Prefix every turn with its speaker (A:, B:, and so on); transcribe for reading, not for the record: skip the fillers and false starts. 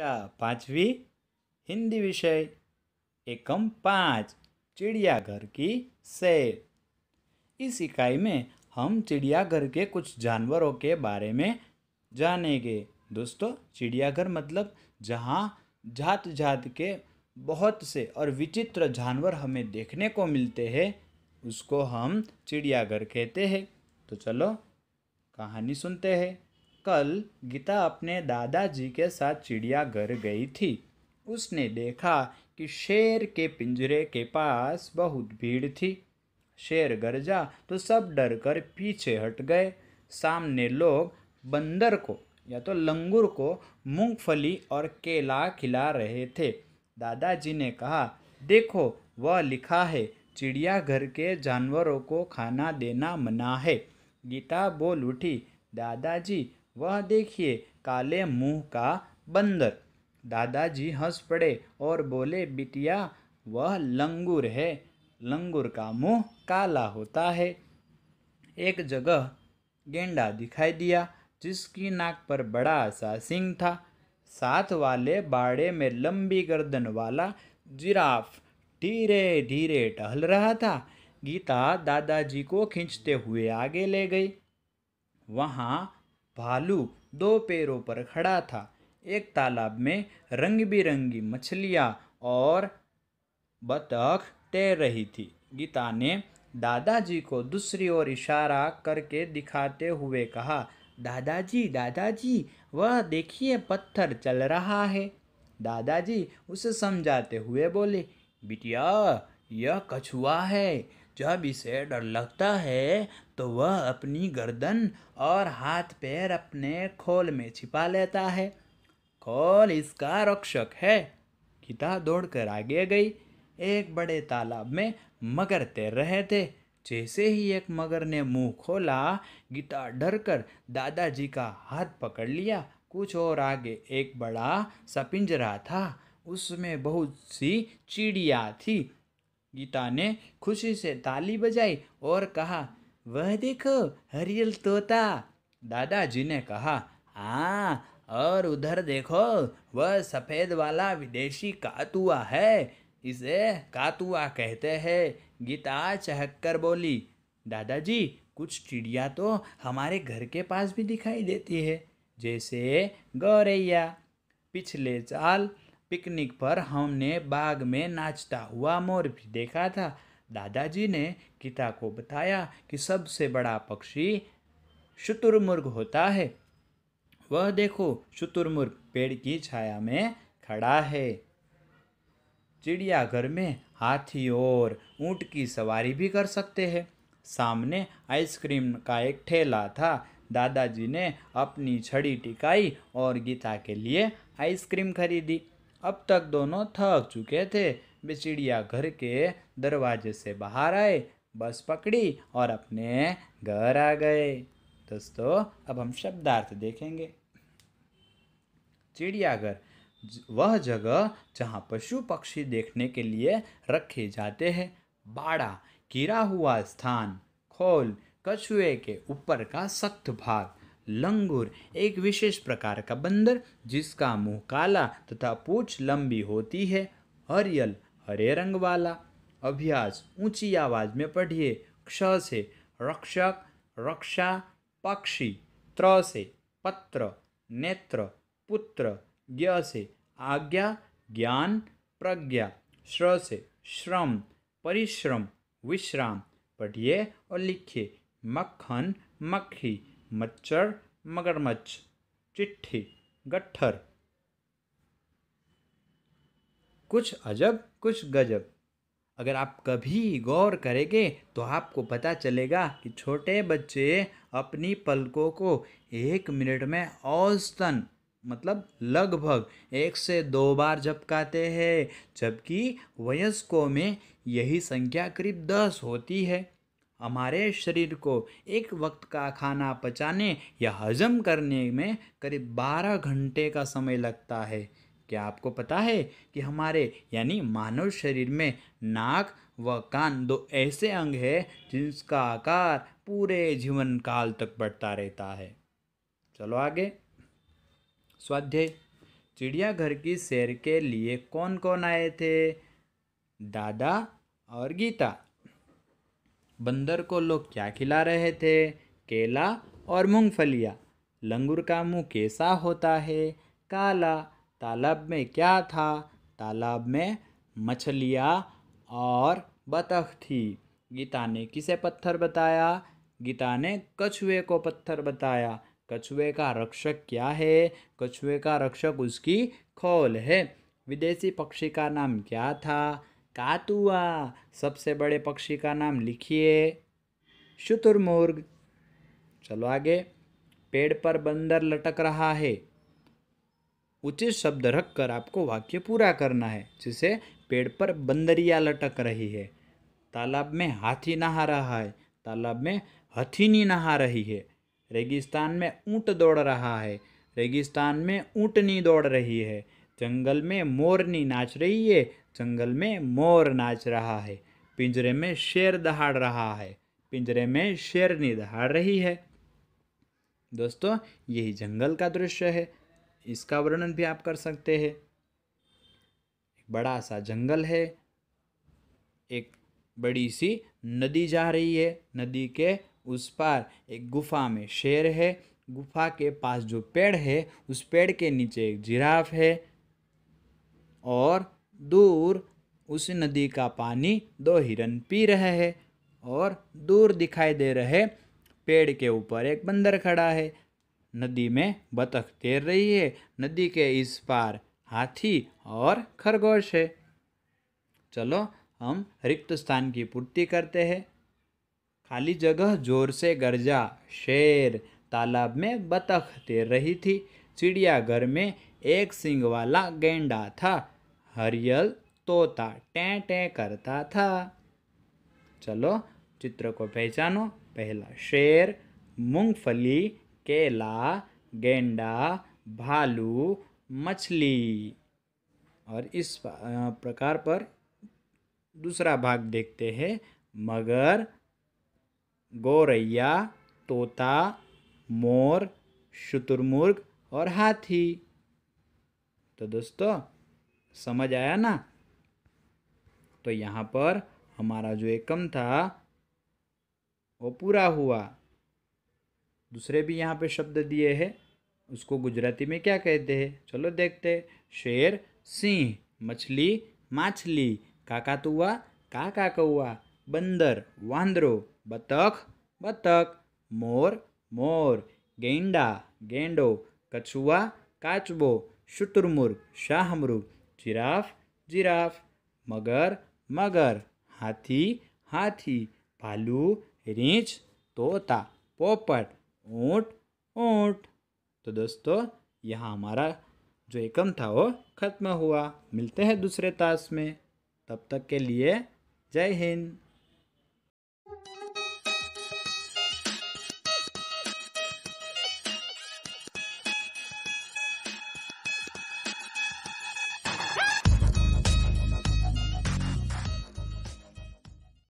A: बेटा पांचवी हिंदी विषय एकम 5 चिड़ियाघर की सैर। इस इकाई में हम चिड़ियाघर के कुछ जानवरों के बारे में जानेंगे। दोस्तों, चिड़ियाघर मतलब जहाँ जात जात के बहुत से और विचित्र जानवर हमें देखने को मिलते हैं, उसको हम चिड़ियाघर कहते हैं। तो चलो कहानी सुनते हैं। कल गीता अपने दादाजी के साथ चिड़ियाघर गई थी। उसने देखा कि शेर के पिंजरे के पास बहुत भीड़ थी। शेर गरजा तो सब डर कर पीछे हट गए। सामने लोग बंदर को या तो लंगूर को मूंगफली और केला खिला रहे थे। दादाजी ने कहा, देखो वह लिखा है, चिड़ियाघर के जानवरों को खाना देना मना है। गीता बोल उठी, दादाजी वह देखिए काले मुंह का बंदर। दादाजी हंस पड़े और बोले, बिटिया वह लंगूर है। लंगूर का मुंह काला होता है। एक जगह गेंडा दिखाई दिया जिसकी नाक पर बड़ा सा सींग था। साथ वाले बाड़े में लंबी गर्दन वाला जिराफ धीरे धीरे टहल रहा था। गीता दादाजी को खींचते हुए आगे ले गई। वहाँ भालू 2 पैरों पर खड़ा था। एक तालाब में रंग बिरंगी मछलियाँ और बतख तैर रही थी। गीता ने दादाजी को दूसरी ओर इशारा करके दिखाते हुए कहा, दादाजी दादाजी वह देखिए पत्थर चल रहा है। दादाजी उसे समझाते हुए बोले, बिटिया यह कछुआ है। जब इसे डर लगता है तो वह अपनी गर्दन और हाथ पैर अपने खोल में छिपा लेता है। खोल इसका रक्षक है। गीता दौड़कर आगे गई। एक बड़े तालाब में मगर तैर रहे थे। जैसे ही एक मगर ने मुंह खोला, गीता डरकर दादाजी का हाथ पकड़ लिया। कुछ और आगे एक बड़ा सा पिंजरा था, उसमें बहुत सी चिड़िया थी। गीता ने खुशी से ताली बजाई और कहा, वह देखो हरियल तोता। दादाजी ने कहा, हाँ, और उधर देखो वह सफ़ेद वाला विदेशी कातुआ है। इसे कातुआ कहते हैं। गीता चहक कर बोली, दादाजी कुछ चिड़िया तो हमारे घर के पास भी दिखाई देती है, जैसे गौरैया। पिछले साल पिकनिक पर हमने बाग में नाचता हुआ मोर भी देखा था। दादाजी ने गीता को बताया कि सबसे बड़ा पक्षी शुतुरमुर्ग होता है। वह देखो शुतुरमुर्ग पेड़ की छाया में खड़ा है। चिड़ियाघर में हाथी और ऊंट की सवारी भी कर सकते हैं। सामने आइसक्रीम का एक ठेला था। दादाजी ने अपनी छड़ी टिकाई और गीता के लिए आइसक्रीम खरीदी। अब तक दोनों थक चुके थे। वे चिड़ियाघर के दरवाजे से बाहर आए, बस पकड़ी और अपने घर आ गए। दोस्तों, अब हम शब्दार्थ देखेंगे। चिड़ियाघर वह जगह जहाँ पशु पक्षी देखने के लिए रखे जाते हैं। बाड़ा गिरा हुआ स्थान। खोल कछुए के ऊपर का सख्त भाग। लंगूर एक विशेष प्रकार का बंदर जिसका मुंह काला तथा पूंछ लंबी होती है। हरियल हरे रंग वाला। अभ्यास ऊंची आवाज में पढ़िए। क्ष से रक्षक रक्षा पक्षी। त्र से पत्र नेत्र पुत्र। ज्ञ से आज्ञा ज्ञान प्रज्ञा। श्र से श्रम परिश्रम विश्राम। पढ़िए और लिखिए। मक्खन मक्खी मच्छर मगरमच्छ चिट्ठी गट्ठर। कुछ अजब कुछ गजब। अगर आप कभी गौर करेंगे तो आपको पता चलेगा कि छोटे बच्चे अपनी पलकों को 1 मिनट में औसतन मतलब लगभग 1 से 2 बार झपकाते हैं, जबकि वयस्कों में यही संख्या करीब 10 होती है। हमारे शरीर को एक वक्त का खाना पचाने या हजम करने में करीब 12 घंटे का समय लगता है। क्या आपको पता है कि हमारे यानी मानव शरीर में नाक व कान 2 ऐसे अंग हैं जिसका आकार पूरे जीवन काल तक बढ़ता रहता है। चलो आगे। स्वाध्याय। चिड़ियाघर की सैर के लिए कौन कौन आए थे? दादा और गीता। बंदर को लोग क्या खिला रहे थे? केला और मूंगफलियाँ। लंगूर का मुंह कैसा होता है? काला। तालाब में क्या था? तालाब में मछलियाँ और बतख थी। गीता ने किसे पत्थर बताया? गीता ने कछुए को पत्थर बताया। कछुए का रक्षक क्या है? कछुए का रक्षक उसकी खोल है। विदेशी पक्षी का नाम क्या था? कातुआ। सबसे बड़े पक्षी का नाम लिखिए। शुतुरमुर्ग। चलो आगे। पेड़ पर बंदर लटक रहा है। उचित शब्द रखकर आपको वाक्य पूरा करना है। जैसे पेड़ पर बंदरिया लटक रही है। तालाब में हाथी नहा रहा है। तालाब में हथीनी नहा रही है। रेगिस्तान में ऊंट दौड़ रहा है। रेगिस्तान में ऊंटनी दौड़ रही है। जंगल में मोरनी नाच रही है। जंगल में मोर नाच रहा है। पिंजरे में शेर दहाड़ रहा है। पिंजरे में शेरनी दहाड़ रही है। दोस्तों, यही जंगल का दृश्य है। इसका वर्णन भी आप कर सकते हैं। एक बड़ा सा जंगल है। एक बड़ी सी नदी जा रही है। नदी के उस पार एक गुफा में शेर है। गुफा के पास जो पेड़ है, उस पेड़ के नीचे एक जिराफ है। और दूर उस नदी का पानी दो हिरन पी रहे हैं। और दूर दिखाई दे रहे पेड़ के ऊपर एक बंदर खड़ा है। नदी में बतख तैर रही है। नदी के इस पार हाथी और खरगोश है। चलो हम रिक्त स्थान की पूर्ति करते हैं। खाली जगह जोर से गरजा। शेर। तालाब में बतख तैर रही थी। चिड़ियाघर में एक सींग वाला गैंडा था। हरियल तोता टें टें करता था। चलो चित्र को पहचानो। पहला शेर, मूंगफली, केला, गेंडा, भालू, मछली। और इस प्रकार पर दूसरा भाग देखते हैं। मगर, गौरैया, तोता, मोर, शुतुरमुर्ग और हाथी। तो दोस्तों, समझ आया ना? तो यहाँ पर हमारा जो एकम था वो पूरा हुआ। दूसरे भी यहाँ पे शब्द दिए हैं। उसको गुजराती में क्या कहते हैं? चलो देखते हैं। शेर, सिंह। मछली, माछली। काकातुआ, काका कौआ। बंदर, वांदरो। बतख, बतख। मोर, मोर। गेंडा, गेंडो। कछुआ, काचबो। शुतुरमुर्ग, शाहमृग। Giraffe, giraffe. मगर, मगर। हाथी, हाथी। भालू, रीछ। तोता, पोपट। ऊँट, ऊँट। तो दोस्तों, यहाँ हमारा जो एकम था वो खत्म हुआ। मिलते हैं दूसरे तास में। तब तक के लिए जय हिंद।